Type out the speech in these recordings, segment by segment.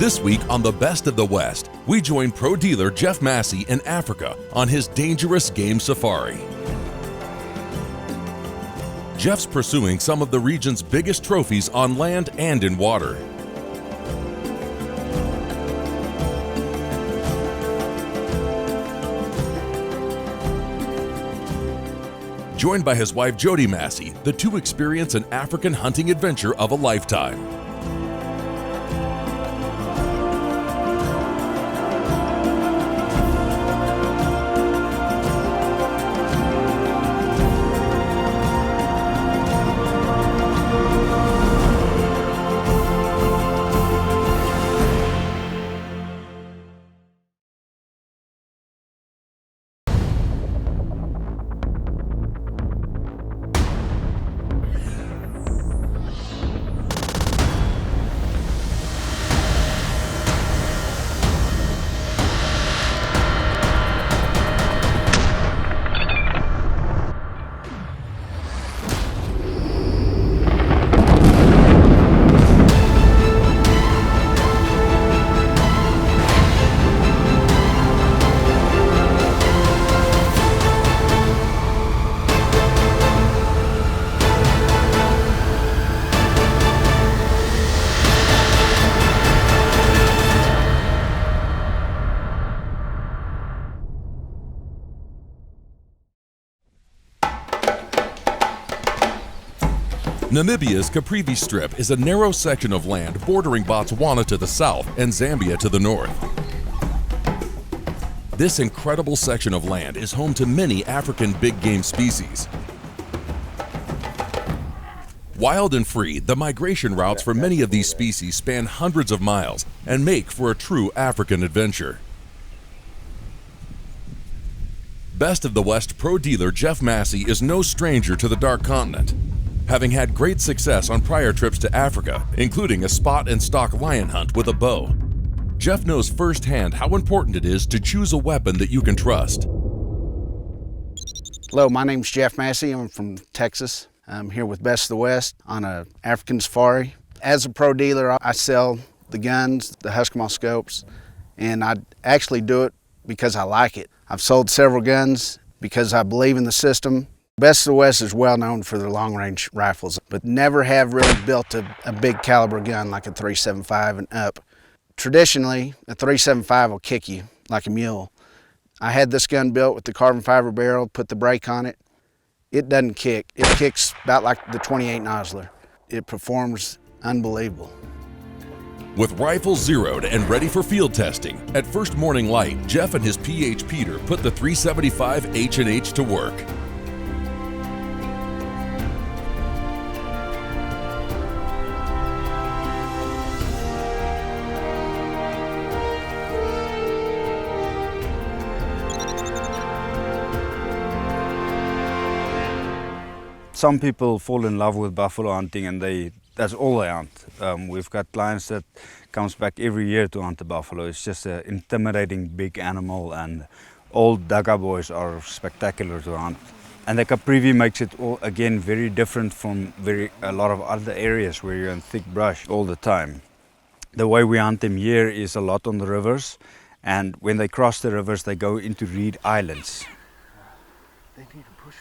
This week on the Best of the West, we join pro dealer Jeff Massey in Africa on his dangerous game safari. Jeff's pursuing some of the region's biggest trophies on land and in water. Joined by his wife Jody Massey, the two experience an African hunting adventure of a lifetime. Namibia's Caprivi Strip is a narrow section of land bordering Botswana to the south and Zambia to the north. This incredible section of land is home to many African big game species. Wild and free, the migration routes for many of these species span hundreds of miles and make for a true African adventure. Best of the West pro dealer Jeff Massey is no stranger to the Dark Continent, having had great success on prior trips to Africa, including a spot and stalk lion hunt with a bow. Jeff knows firsthand how important it is to choose a weapon that you can trust. Hello, my name's Jeff Massey. I'm from Texas. I'm here with Best of the West on an African safari. As a pro dealer, I sell the guns, the Huskemaw scopes, and I actually do it because I like it. I've sold several guns because I believe in the system. Best of the West is well known for their long-range rifles, but never have really built a big caliber gun like a .375 and up. Traditionally, a .375 will kick you like a mule. I had this gun built with the carbon fiber barrel, put the brake on it. It doesn't kick. It kicks about like the .28 Nosler. It performs unbelievable. With rifles zeroed and ready for field testing, at first morning light, Jeff and his PH Peter put the .375 H&H to work. Some people fall in love with buffalo hunting and that's all they hunt. We've got clients that comes back every year to hunt the buffalo. It's just an intimidating big animal, and all Daga boys are spectacular to hunt. And the Caprivi makes it all, again, very different from a lot of other areas where you're in thick brush all the time. The way we hunt them here is a lot on the rivers, and when they cross the rivers they go into reed islands.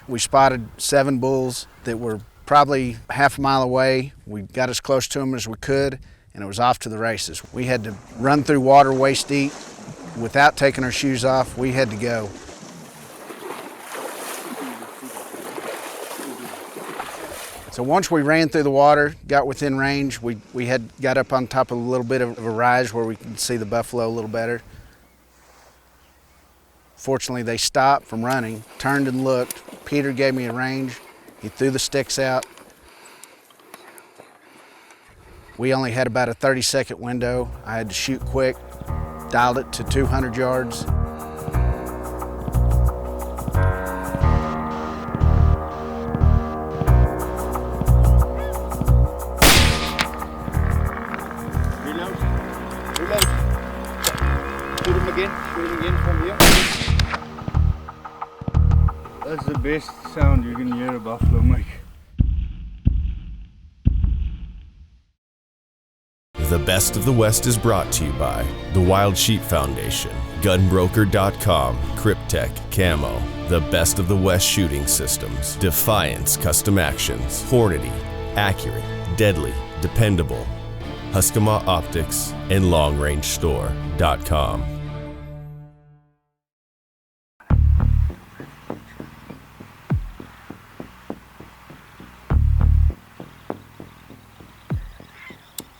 We spotted 7 bulls that were probably half a mile away. We got as close to them as we could, and it was off to the races. We had to run through water waist deep without taking our shoes off. We had to go. So once we ran through the water, got within range, we had got up on top of a little bit of a rise where we could see the buffalo a little better. Fortunately, they stopped from running, turned and looked. Peter gave me a range. He threw the sticks out. We only had about a 30-second window. I had to shoot quick, dialed it to 200 yards. Reload. Shoot him again from here. That's the best sound you can hear a buffalo make. The Best of the West is brought to you by the Wild Sheep Foundation, Gunbroker.com, Cryptech Camo, The Best of the West Shooting Systems, Defiance Custom Actions, Hornady, Accurate, Deadly, Dependable, Huskemaw Optics, and LongRangeStore.com.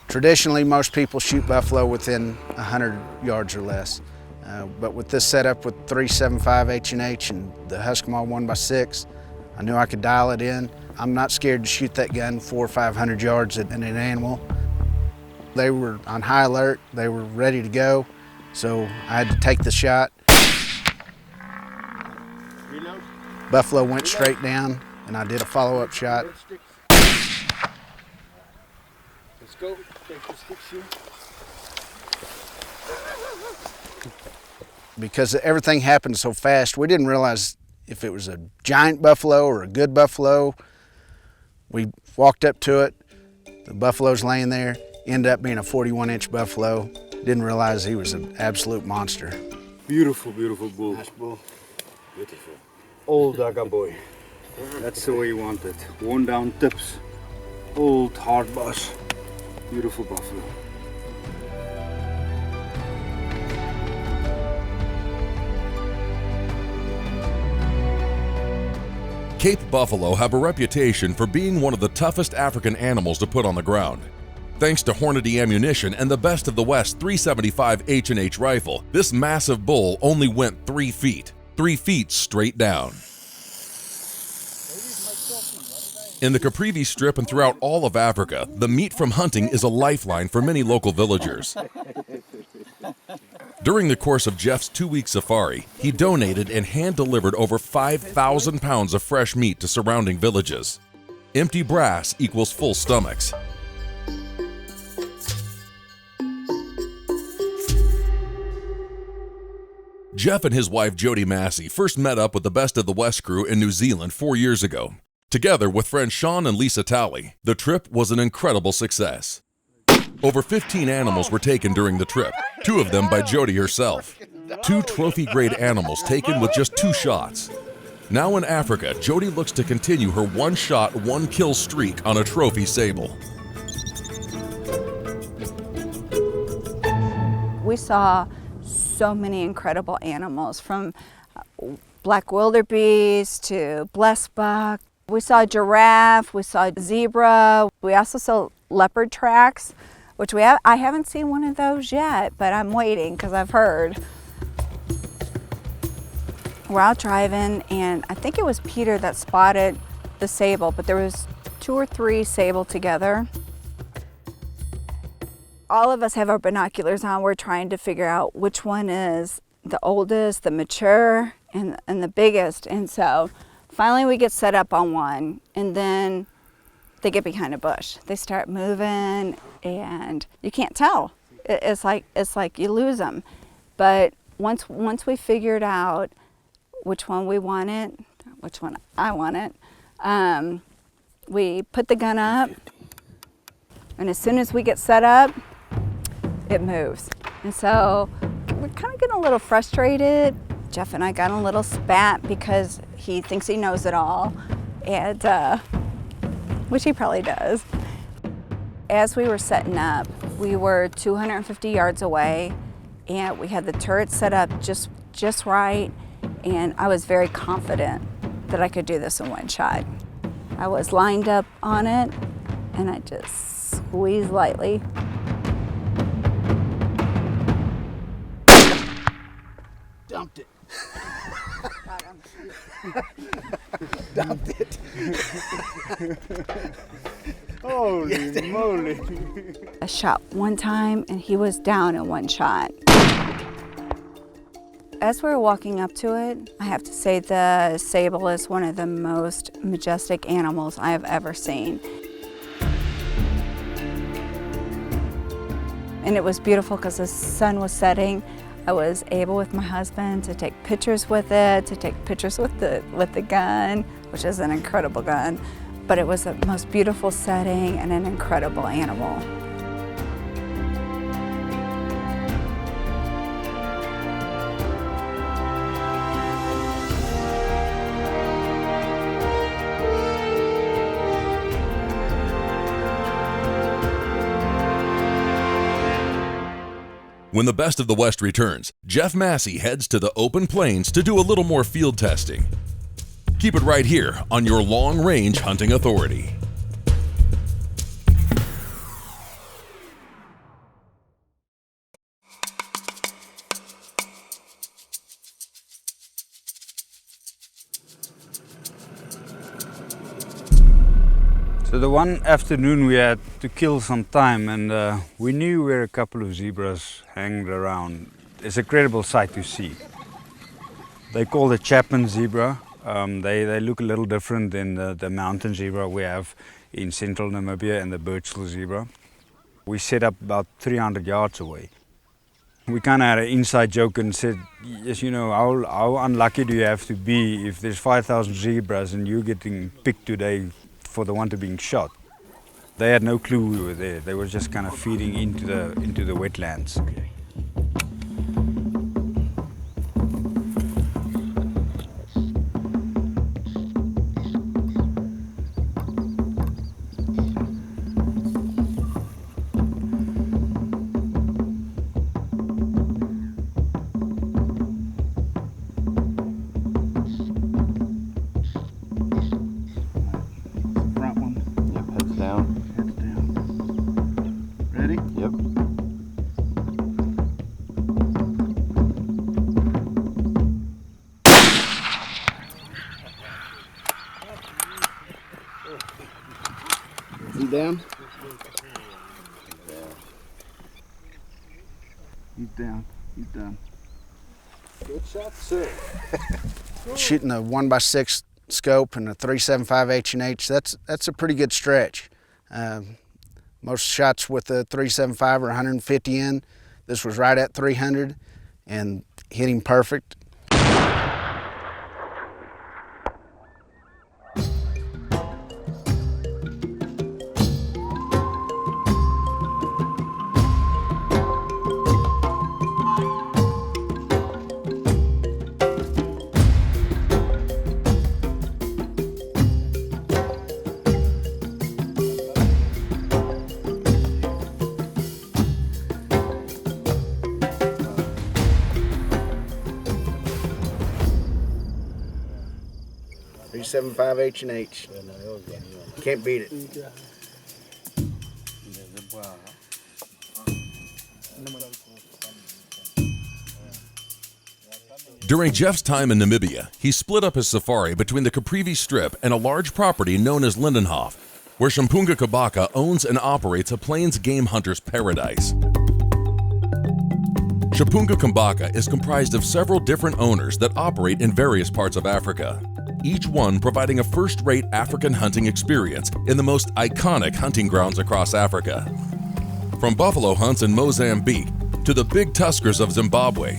Traditionally, most people shoot buffalo within 100 yards or less. But with this setup with 375 H&H and the Huskemaw 1x6, I knew I could dial it in. I'm not scared to shoot that gun 400 or 500 yards at an animal. They were on high alert, they were ready to go, so I had to take the shot. Reload. Buffalo went straight down, and I did a follow-up shot. Let's go. Take the sticks here. Because everything happened so fast, we didn't realize if it was a giant buffalo or a good buffalo. We walked up to it, the buffalo's laying there, ended up being a 41-inch buffalo. Didn't realize he was an absolute monster. Beautiful, beautiful bull. Nice bull. Beautiful. Old Daga boy. That's the way you want it. Worn down tips. Old hard boss. Beautiful buffalo. Cape buffalo have a reputation for being one of the toughest African animals to put on the ground. Thanks to Hornady ammunition and the Best of the West 375 H&H rifle, this massive bull only went 3 feet. 3 feet straight down. In the Caprivi Strip and throughout all of Africa, the meat from hunting is a lifeline for many local villagers. During the course of Jeff's 2-week safari, he donated and hand-delivered over 5,000 pounds of fresh meat to surrounding villages. Empty brass equals full stomachs. Jeff and his wife Jody Massey first met up with the Best of the West crew in New Zealand 4 years ago. Together with friends Sean and Lisa Talley, the trip was an incredible success. Over 15 animals were taken during the trip, 2 of them by Jody herself. 2 trophy-grade animals taken with just 2 shots. Now in Africa, Jody looks to continue her 1-shot, 1-kill streak on a trophy sable. We saw so many incredible animals, from black wildebeest to blessbuck. We saw giraffe, we saw zebra. We also saw leopard tracks, which I haven't seen one of those yet, but I'm waiting because I've heard. We're out driving, and I think it was Peter that spotted the sable, but there was 2 or 3 sable together. All of us have our binoculars on. We're trying to figure out which one is the oldest, the mature, and the biggest. And so finally we get set up on one, and then they get behind a bush. They start moving, and you can't tell. It's like you lose them. But once we figured out which one we wanted, which one I wanted, we put the gun up, and as soon as we get set up, it moves. And so we're kind of getting a little frustrated. Jeff and I got in a little spat because he thinks he knows it all, and which he probably does. As we were setting up, we were 250 yards away, and we had the turret set up just right, and I was very confident that I could do this in 1 shot. I was lined up on it, and I just squeezed lightly. Dumped it. Dumped it. Holy moly. I shot 1 time, and he was down in 1 shot. As we were walking up to it, I have to say the sable is one of the most majestic animals I have ever seen. And it was beautiful because the sun was setting. I was able with my husband to take pictures with it, to take pictures with the gun, which is an incredible gun. But it was the most beautiful setting and an incredible animal. When the Best of the West returns, Jeff Massey heads to the open plains to do a little more field testing. Keep it right here on your Long Range Hunting Authority. So the one afternoon we had to kill some time, and we knew where a couple of zebras hanged around. It's a credible sight to see. They call the Chapman zebra. They look a little different than the mountain zebra we have in central Namibia and the Birchville zebra. We set up about 300 yards away. We kind of had an inside joke and said, yes, you know, how unlucky do you have to be if there's 5,000 zebras and you're getting picked today for the one to being shot. They had no clue we were there. They were just kind of feeding into the wetlands. Down. He's down. He's done. Good shot, sir. Shooting a 1x6 scope and a 375 H&H, that's a pretty good stretch. Most shots with the 375 are 150 in. This was right at 300 and hit him perfect. .375 H&H. Can't beat it. During Jeff's time in Namibia, he split up his safari between the Caprivi Strip and a large property known as Lindenhof, where Shimpunga Kabaka owns and operates a plains game hunter's paradise. Shimpunga Kabaka is comprised of several different owners that operate in various parts of Africa, each one providing a first-rate African hunting experience in the most iconic hunting grounds across Africa. From buffalo hunts in Mozambique to the big tuskers of Zimbabwe,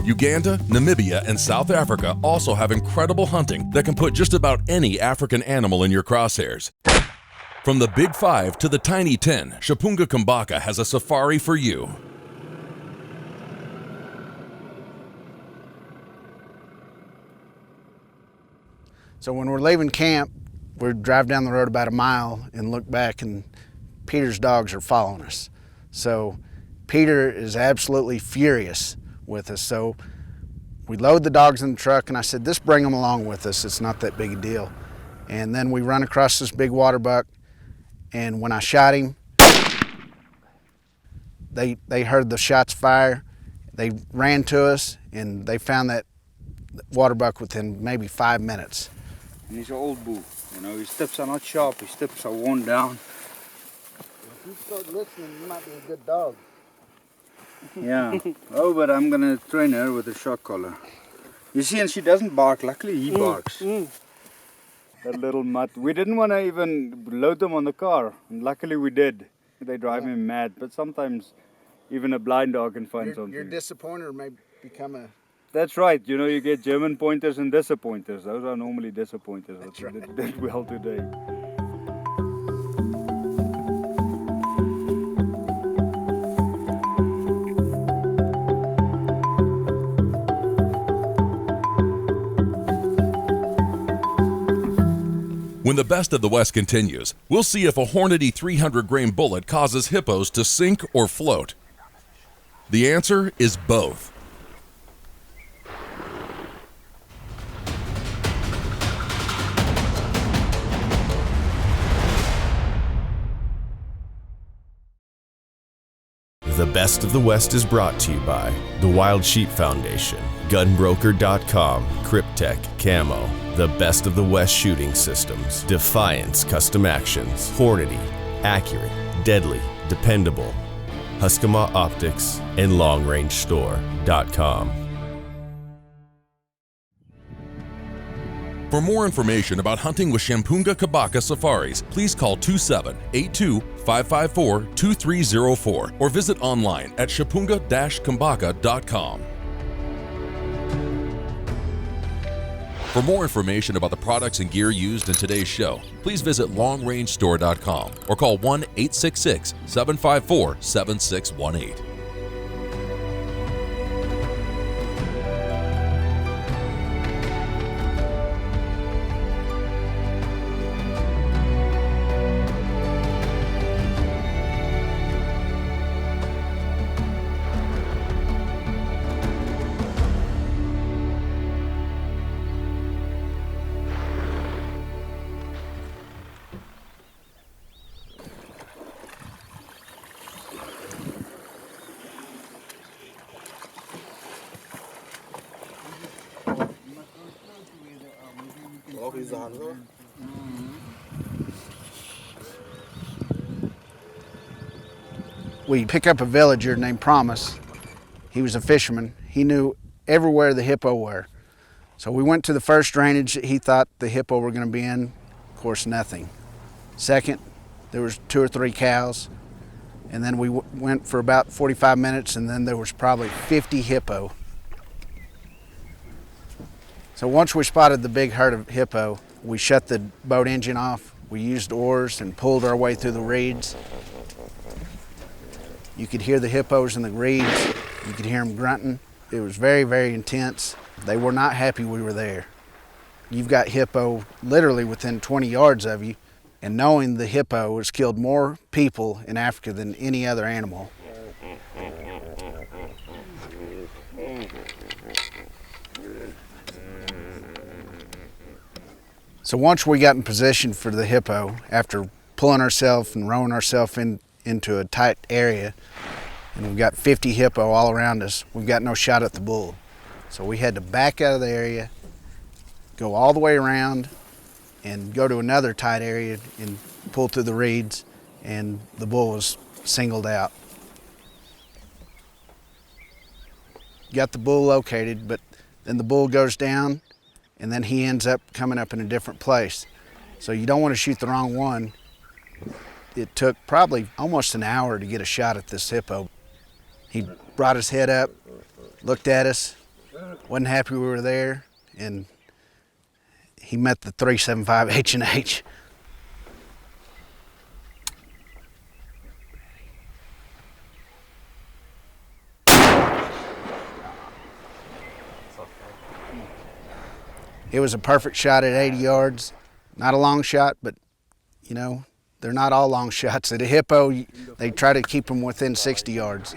Uganda, Namibia, and South Africa also have incredible hunting that can put just about any African animal in your crosshairs. From the Big 5 to the Tiny 10, Shimpunga Kabaka has a safari for you. So when we're leaving camp, we drive down the road about a mile and look back, and Peter's dogs are following us. So Peter is absolutely furious with us. So we load the dogs in the truck, and I said, just bring them along with us. It's not that big a deal. And then we run across this big water buck, and when I shot him, they heard the shots fire. They ran to us, and they found that water buck within maybe 5 minutes. And he's an old bull, you know, his tips are not sharp, his tips are worn down. If you start listening, you might be a good dog. Yeah. Oh, but I'm gonna train her with a shock collar. You see, and she doesn't bark. Luckily, he barks. That little mutt. We didn't want to even load them on the car, and luckily we did. They drive me mad, but sometimes even a blind dog can find something. Your disappointer may become a... That's right. You know, you get German pointers and disappointers. Those are normally disappointers. That's right. They did well today. When the Best of the West continues, we'll see if a Hornady 300-grain bullet causes hippos to sink or float. The answer is both. The Best of the West is brought to you by the Wild Sheep Foundation, Gunbroker.com, Cryptech Camo, the Best of the West Shooting Systems, Defiance Custom Actions, Hornady, Accurate, Deadly, Dependable, Huskemaw Optics, and LongRangeStore.com. For more information about hunting with Shampunga Kabaka safaris, please call 2782-554-2304 or visit online at shapunga-kambaka.com. For more information about the products and gear used in today's show, please visit LongRangeStore.com or call 1-866-754-7618. We pick up a villager named Promise. He was a fisherman. He knew everywhere the hippo were. So we went to the first drainage that he thought the hippo were going to be in. Of course, nothing. Second, there was 2 or 3 cows. And then we went for about 45 minutes, and then there was probably 50 hippo. So once we spotted the big herd of hippo, we shut the boat engine off. We used oars and pulled our way through the reeds. You could hear the hippos in the reeds. You could hear them grunting. It was very, very intense. They were not happy we were there. You've got hippo literally within 20 yards of you, and knowing the hippo has killed more people in Africa than any other animal. So once we got in position for the hippo, after pulling ourselves and rowing ourselves into a tight area, and we've got 50 hippo all around us, we've got no shot at the bull. So we had to back out of the area, go all the way around, and go to another tight area and pull through the reeds, and the bull was singled out. Got the bull located, but then the bull goes down, and then he ends up coming up in a different place. So you don't want to shoot the wrong one. It took probably almost an hour to get a shot at this hippo. He brought his head up, looked at us, wasn't happy we were there, and he met the 375 H&H. It was a perfect shot at 80 yards. Not a long shot, but you know, they're not all long shots. At a hippo, they try to keep them within 60 yards.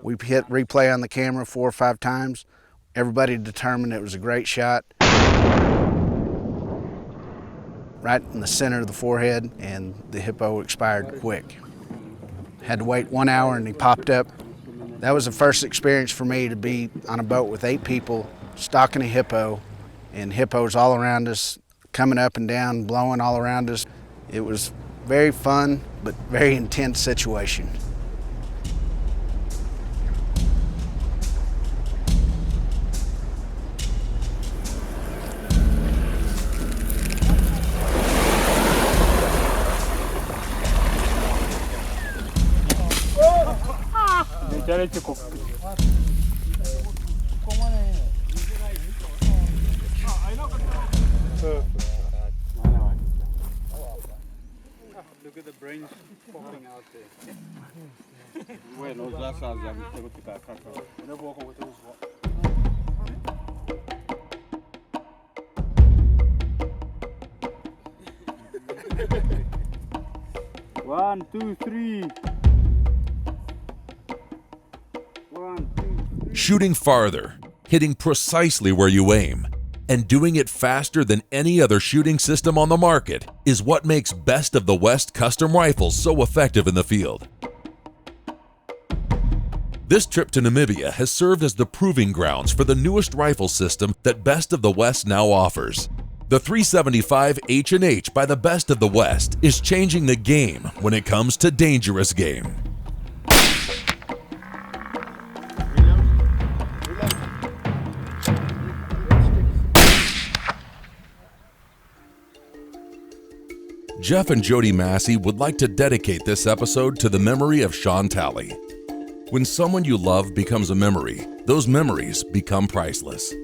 We hit replay on the camera 4 or 5 times. Everybody determined it was a great shot. Right in the center of the forehead, and the hippo expired quick. Had to wait 1 hour and he popped up. That was the first experience for me to be on a boat with 8 people, stalking a hippo, and hippos all around us, coming up and down, blowing all around us. It was very fun, but very intense situation. Look at the brains popping out there. Bueno, ya sabes, ya tengo que estar acá. No puedo con ustedes. 1, 2, 3. Shooting farther, hitting precisely where you aim, and doing it faster than any other shooting system on the market is what makes Best of the West custom rifles so effective in the field. This trip to Namibia has served as the proving grounds for the newest rifle system that Best of the West now offers. The 375 H&H by the Best of the West is changing the game when it comes to dangerous game. Jeff and Jody Massey would like to dedicate this episode to the memory of Sean Talley. When someone you love becomes a memory, those memories become priceless.